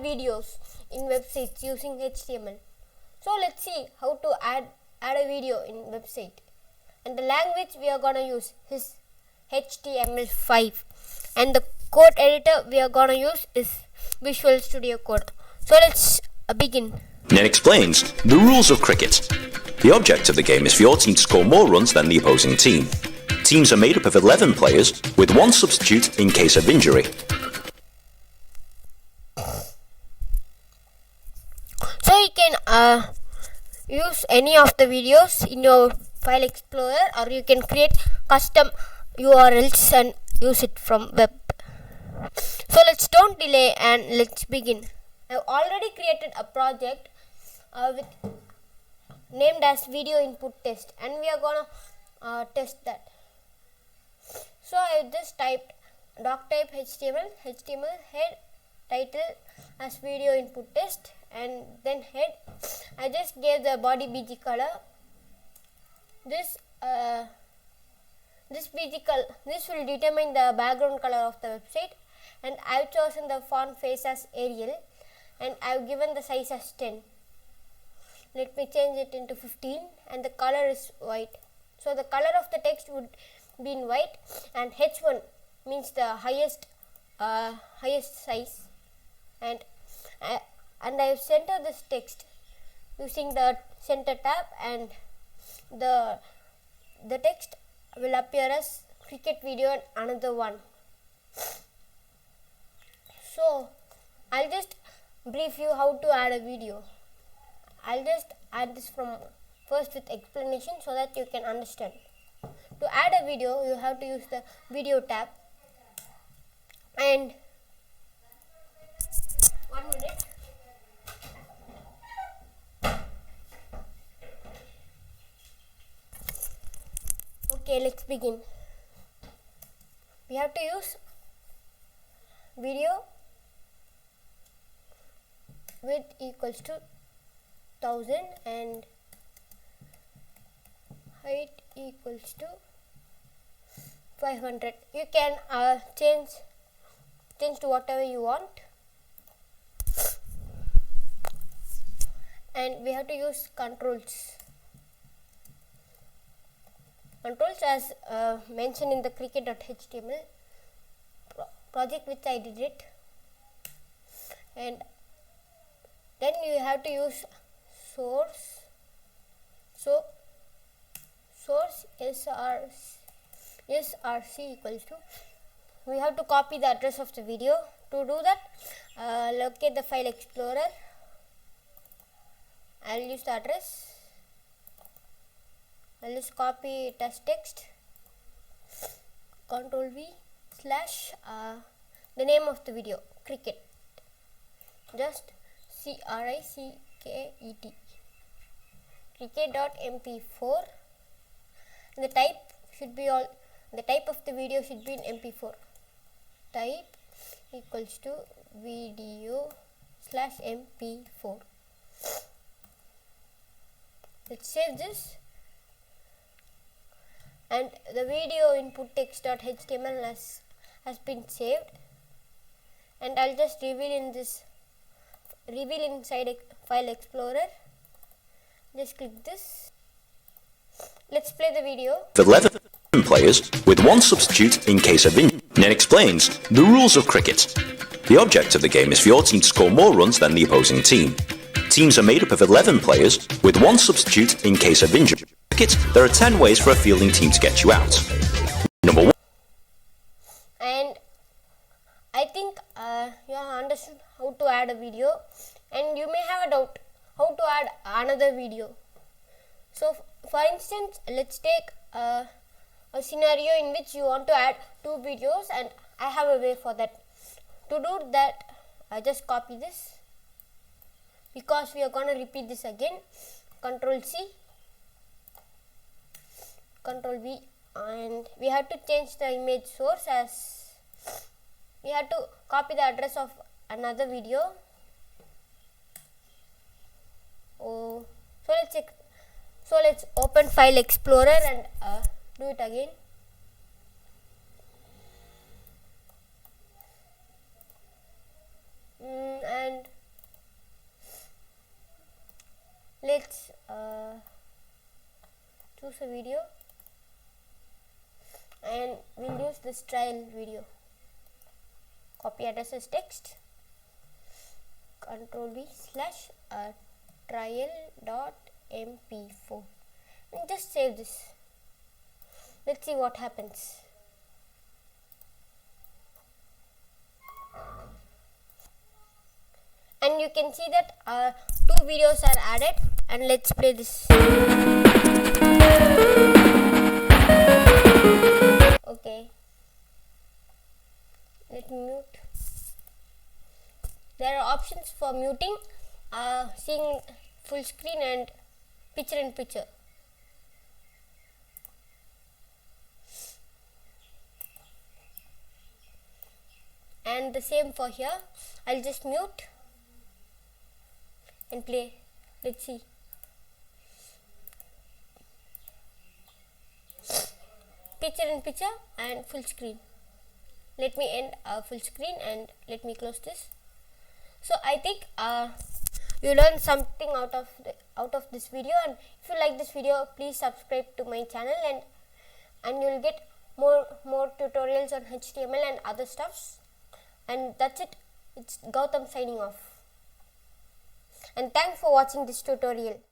videos in websites using HTML. So let's see how to add a video in website. And the language we are gonna use is html5, and the code editor we are gonna use is Visual Studio Code. So let's begin. Then explains the rules of cricket. The object of the game is for your team to score more runs than the opposing team. Teams are made up of 11 players, with one substitute in case of injury. So you can use any of the videos in your file explorer, or you can create custom URLs and use it from web. So don't delay and let's begin. I've already created a project with named as video input test, and we are gonna test that. So I just typed doctype HTML head title as video input test, and then head I just gave the body BG color. This will determine the background color of the website, and I've chosen the font face as Arial, and I've given the size as 10. Let me change it into 15, and the color is white. So the color of the text would be in white, and H1 means the highest size, and I've centered this text using the center tab, and the text will appear as cricket video and another one. So I'll just brief you how to add a video. I'll just add this from first with explanation so that you can understand. To add a video, you have to use the video tab, and 1 minute. Okay, let's begin. We have to use video width equals to 1000 and height equals to 500. You can change to whatever you want, and we have to use controls as mentioned in the cricket.html project which I did it. And then you have to use source. So source src equals to, we have to copy the address of the video. To do that, locate the file explorer. I'll use the address. I'll just copy it as text. Ctrl V / the name of the video, cricket. Just cricket, cricket.mp4. The type of the video should be in mp4. Type equals to video /mp4. Let's save this, and the video input text.html has been saved, and I'll just reveal inside file explorer. Just click this. Let's play the video. 11 players, with one substitute in case of injury. Then explains the rules of cricket. The object of the game is for your team to score more runs than the opposing team. Teams are made up of 11 players, with one substitute in case of injury. In cricket, there are 10 ways for a fielding team to get you out. Number 1. And I think you have understood how to add a video, and you may have a doubt how to add another video. So for instance, let's take a scenario in which you want to add 2 videos, and I have a way for that. To do that, I just copy this, because we are going to repeat this again. Ctrl C, Ctrl V, and we have to change the image source as, we have to copy the address of another video. So let's open File Explorer and do it again. And let's choose a video and we'll use this trial video. Copy address as text, Ctrl V / trial.mp4 and just save this. Let's see what happens. And you can see that 2 videos are added, and let's play this. Okay, let me mute. There are options for muting, seeing full screen and picture-in-picture. And the same for here. I'll just mute and play. Let's see. Picture-in-picture and full screen. Let me end full screen and let me close this. So I think you learned something out of this video, and if you like this video, please subscribe to my channel, and you'll get more tutorials on HTML and other stuffs. And that's it. It's Gautam signing off. And thanks for watching this tutorial.